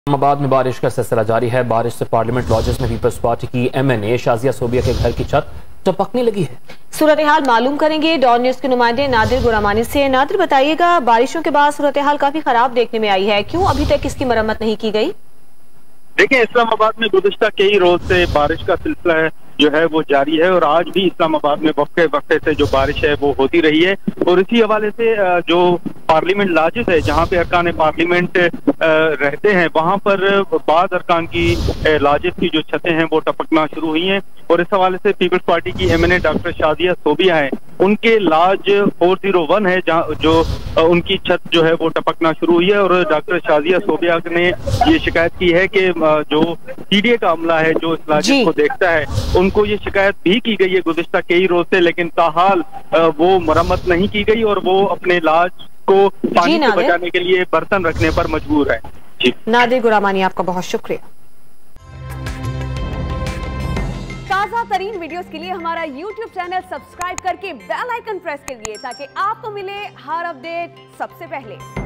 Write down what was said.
इस्लामाबाद में बारिश का सिलसिला जारी है। बारिश से पार्लियामेंट लॉजेस में पीपल्स पार्टी की MNA शाजिया सोबिया के घर की छत टपकने लगी है। सूरत हाल मालूम करेंगे डॉन न्यूज के नुमाइंदे नादिर गुरामानी से। नादिर, बताइएगा, बारिशों के बाद सूरत हाल काफी खराब देखने में आई है, क्यों अभी तक इसकी मरम्मत नहीं की गई? देखिए, इस्लामाबाद में गुज़िश्ता कई रोज से बारिश का सिलसिला जो है वो जारी है और आज भी इस्लामाबाद में वक्फे वक्फे से जो बारिश है वो होती रही है। और इसी हवाले से जो पार्लियामेंट लॉजेस है, जहां पे अरकान पार्लियामेंट रहते हैं, वहां पर बाद अरकान की लॉजेस की जो छतें हैं वो टपकना शुरू हुई हैं। और इस हवाले से पीपल्स पार्टी की MNA डॉक्टर शाजिया सोबिया है, उनके लॉज 401 है, जहाँ जो उनकी छत जो है वो टपकना शुरू हुई है। और डॉक्टर शाजिया सोबिया ने ये शिकायत की है कि जो CDA का अमला है जो इस लॉजेस को देखता है, उनको ये शिकायत भी की गई है गुज़िश्ता कई रोज से, लेकिन ताहाल वो मरम्मत नहीं की गई और वो अपने लॉज को पानी से बचाने के लिए बर्तन रखने पर मजबूर है। जी नादिर गुरामानी, आपका बहुत शुक्रिया। ताज़ा तरीन वीडियोस के लिए हमारा YouTube चैनल सब्सक्राइब करके बेल आइकन प्रेस करिए ताकि आपको मिले हर अपडेट सबसे पहले।